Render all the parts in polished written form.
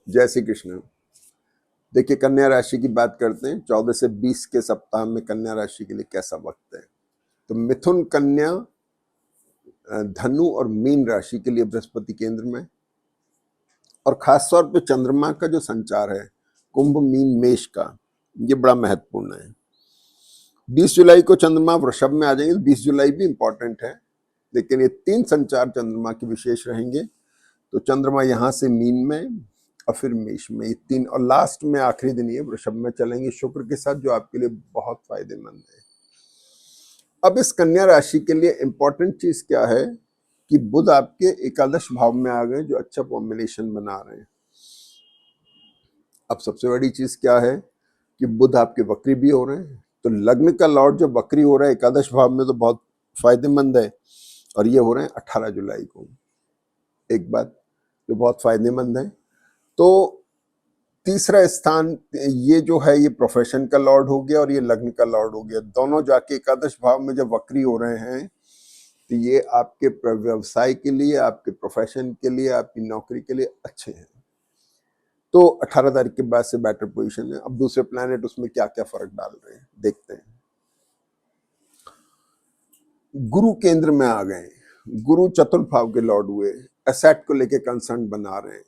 जय श्री कृष्ण। देखिए, कन्या राशि की बात करते हैं। 14 से 20 के सप्ताह में कन्या राशि के लिए कैसा वक्त है। तो मिथुन, कन्या, धनु और मीन राशि के लिए बृहस्पति केंद्र में, और खासतौर पे चंद्रमा का जो संचार है कुंभ, मीन, मेष का, ये बड़ा महत्वपूर्ण है। 20 जुलाई को चंद्रमा वृषभ में आ जाएंगे। 20 जुलाई भी इंपॉर्टेंट है, लेकिन ये 3 संचार चंद्रमा के विशेष रहेंगे। तो चंद्रमा यहाँ से मीन में और फिर मेष में, ये 3, और लास्ट में आखिरी दिन ये वृषभ में चलेंगे शुक्र के साथ, जो आपके लिए बहुत फायदेमंद है। अब इस कन्या राशि के लिए इंपॉर्टेंट चीज क्या है कि बुध आपके एकादश भाव में आ गए, जो अच्छा कॉम्बिनेशन बना रहे हैं। अब सबसे बड़ी चीज क्या है कि बुध आपके वक्री भी हो रहे हैं, तो लग्न का लॉर्ड जो वक्री हो रहा है एकादश भाव में, तो बहुत फायदेमंद है। और ये हो रहे हैं 18 जुलाई को। एक बात जो बहुत फायदेमंद है। तो तीसरा स्थान ये जो है, ये प्रोफेशन का लॉर्ड हो गया और ये लग्न का लॉर्ड हो गया। दोनों जाके एकादश भाव में जब वक्री हो रहे हैं, तो ये आपके व्यवसाय के लिए, आपके प्रोफेशन के लिए, आपकी नौकरी के लिए अच्छे हैं। तो 18 तारीख के बाद से बेटर पोजीशन है। अब दूसरे प्लैनेट उसमें क्या क्या फर्क डाल रहे हैं देखते हैं। गुरु केंद्र में आ गए। गुरु चतुर्थ भाव के लॉर्ड हुए, एसेट को लेके कंसर्न बना रहे हैं,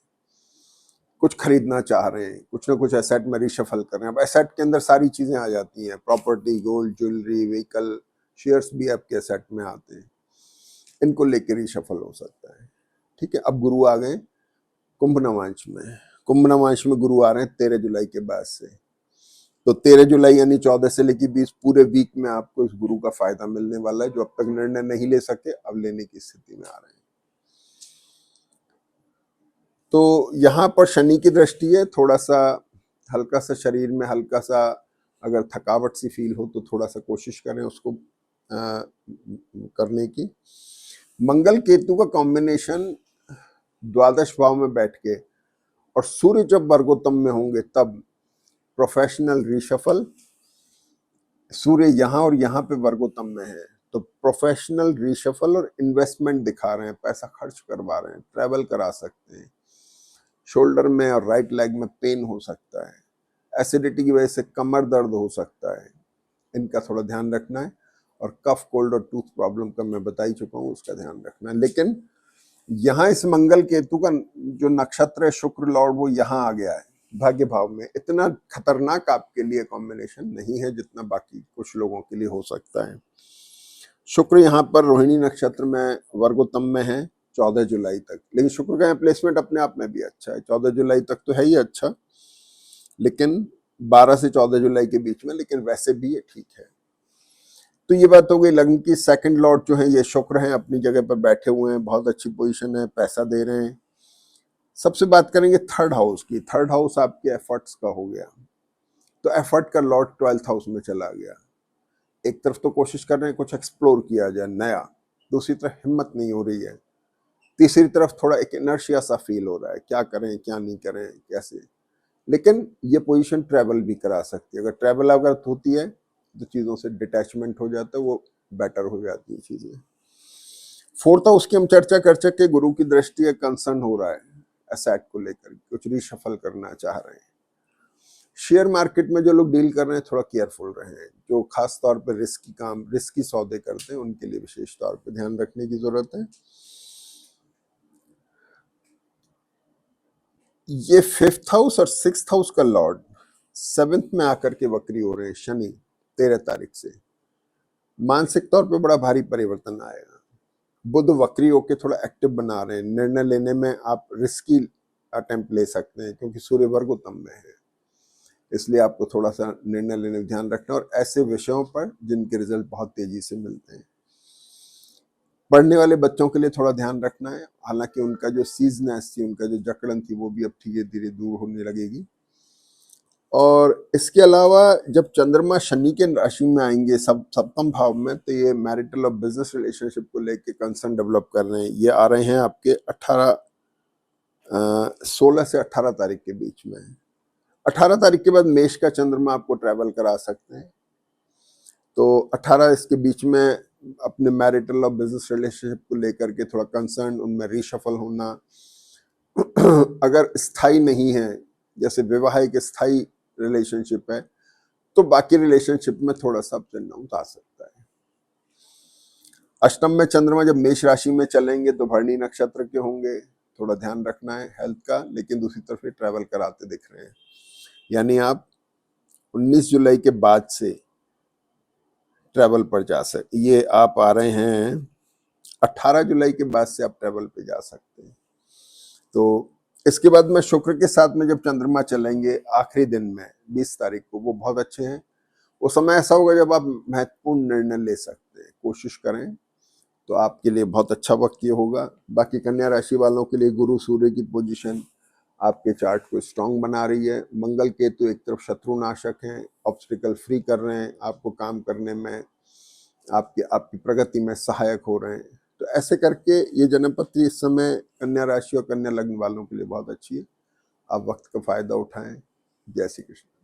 कुछ खरीदना चाह रहे हैं, कुछ ना कुछ एसेट में रिशफल कर रहे हैं। अब एसेट के अंदर सारी चीजें आ जाती हैं, property, gold, jewellery, vehicle, shares भी आपके एसेट में आते हैं। इनको लेकर रिशफल हो सकता है। ठीक है। अब गुरु आ गए कुंभ नवांश में। कुंभ नवांश में गुरु आ रहे हैं 13 जुलाई के बाद से। तो 13 जुलाई यानी 14 से लेकर 20 पूरे वीक में आपको इस गुरु का फायदा मिलने वाला है। जो अब तक निर्णय नहीं ले सके, अब लेने की स्थिति में आ रहे हैं। तो यहाँ पर शनि की दृष्टि है। थोड़ा सा हल्का सा शरीर में हल्का सा अगर थकावट सी फील हो, तो थोड़ा सा कोशिश करें उसको करने की। मंगल केतु का कॉम्बिनेशन द्वादश भाव में बैठ के, और सूर्य जब वर्गोत्तम में होंगे तब प्रोफेशनल रिशफल। सूर्य यहाँ और यहाँ पे वर्गोत्तम में है, तो प्रोफेशनल रिशफल और इन्वेस्टमेंट दिखा रहे हैं, पैसा खर्च करवा रहे हैं, ट्रैवल करा सकते हैं। शोल्डर में और राइट लेग में पेन हो सकता है, एसिडिटी की वजह से कमर दर्द हो सकता है, इनका थोड़ा ध्यान रखना है। और कफ, कोल्ड और टूथ प्रॉब्लम का मैं बता ही चुका हूँ, उसका ध्यान रखना है। लेकिन यहाँ इस मंगल केतु का जो नक्षत्र है शुक्र लॉर्ड, वो यहाँ आ गया है भाग्य भाव में। इतना खतरनाक आपके लिए कॉम्बिनेशन नहीं है जितना बाकी कुछ लोगों के लिए हो सकता है। शुक्र यहाँ पर रोहिणी नक्षत्र में वर्गोत्तम में है 14 जुलाई तक। लेकिन शुक्र का प्लेसमेंट अपने आप में भी अच्छा है। 14 जुलाई तक तो है ही अच्छा, लेकिन 12 से 14 जुलाई के बीच में, लेकिन वैसे भी ये ठीक है। तो ये बात हो गई लग्न की। सेकंड लॉर्ड जो है ये शुक्र है, अपनी जगह पर बैठे हुए हैं, बहुत अच्छी पोजीशन है, पैसा दे रहे हैं। सबसे बात करेंगे थर्ड हाउस की। थर्ड हाउस आपके एफर्ट्स का हो गया, तो एफर्ट का लॉर्ड 12th हाउस में चला गया। एक तरफ तो कोशिश कर रहे हैं कुछ एक्सप्लोर किया जाए नया, दूसरी तरफ हिम्मत नहीं हो रही है, तीसरी तरफ थोड़ा एक इनर्शिया सा फील हो रहा है, क्या करें क्या नहीं करें कैसे। लेकिन ये पोजीशन ट्रैवल भी करा सकती है। अगर ट्रैवल अगर होती है तो चीज़ों से डिटैचमेंट हो जाता है, वो बेटर हो जाती है चीज़ें। फोर्थ हाउस की हम चर्चा कर चुके। गुरु की दृष्टि है, कंसर्न हो रहा है एसेट को लेकर, कुछ रिशफल करना चाह रहे हैं। शेयर मार्केट में जो लोग डील कर रहे हैं थोड़ा केयरफुल रहे हैं। जो खास तौर पर रिस्की काम, रिस्की सौदे करते हैं, उनके लिए विशेष तौर पर ध्यान रखने की जरूरत है। ये 5th हाउस और 6th हाउस का लॉर्ड 7th में आकर के वक्री हो रहे हैं शनि 13 तारीख से। मानसिक तौर पे बड़ा भारी परिवर्तन आएगा। बुध वक्री होके थोड़ा एक्टिव बना रहे हैं। निर्णय लेने में आप रिस्की अटेम्प्ट ले सकते हैं, क्योंकि सूर्य वर्गोत्तम में है, इसलिए आपको थोड़ा सा निर्णय लेने में ध्यान रखना, और ऐसे विषयों पर जिनके रिजल्ट बहुत तेजी से मिलते हैं। पढ़ने वाले बच्चों के लिए थोड़ा ध्यान रखना है। हालांकि उनका जो सीजनेस थी, उनका जो जकड़न थी, वो भी अब धीरे धीरे दूर होने लगेगी। और इसके अलावा जब चंद्रमा शनि के राशि में आएंगे सप्तम भाव में, तो ये मैरिटल और बिजनेस रिलेशनशिप को लेके कंसर्न डेवलप कर रहे हैं। ये आ रहे हैं आपके 16 से 18 तारीख के बीच में। 18 तारीख के बाद मेष का चंद्रमा आपको ट्रैवल करा सकते हैं। तो 18 इसके बीच में अपने मैरिटल और बिजनेस रिलेशनशिप को लेकर के थोड़ा कंसर्न, उनमें रिशफल होना, अगर स्थायी नहीं है, जैसे वैवाहिक स्थायी रिलेशनशिप है, तो बाकी रिलेशनशिप में थोड़ा सा अप एंड डाउन आ सकता है। अष्टम में चंद्रमा जब मेष राशि में चलेंगे तो भरणी नक्षत्र के होंगे, थोड़ा ध्यान रखना है हेल्थ का, लेकिन दूसरी तरफ ये ट्रैवल कराते दिख रहे हैं। यानी आप 19 जुलाई के बाद से ट्रैवल पर जा सकते, ये आप आ रहे हैं 18 जुलाई के बाद से आप ट्रैवल पे जा सकते हैं। तो इसके बाद में शुक्र के साथ में जब चंद्रमा चलेंगे आखिरी दिन में 20 तारीख को, वो बहुत अच्छे हैं। वो समय ऐसा होगा जब आप महत्वपूर्ण निर्णय ले सकते हैं, कोशिश करें तो आपके लिए बहुत अच्छा वक्त ये होगा। बाकी कन्या राशि वालों के लिए गुरु सूर्य की पोजीशन आपके चार्ट को स्ट्रांग बना रही है। मंगल केतु एक तरफ शत्रु नाशक हैं, ऑब्स्टिकल फ्री कर रहे हैं, आपको काम करने में, आपकी प्रगति में सहायक हो रहे हैं। तो ऐसे करके ये जन्मपत्री इस समय कन्या राशि और कन्या लग्न वालों के लिए बहुत अच्छी है। आप वक्त का फायदा उठाएं। जय श्री कृष्ण।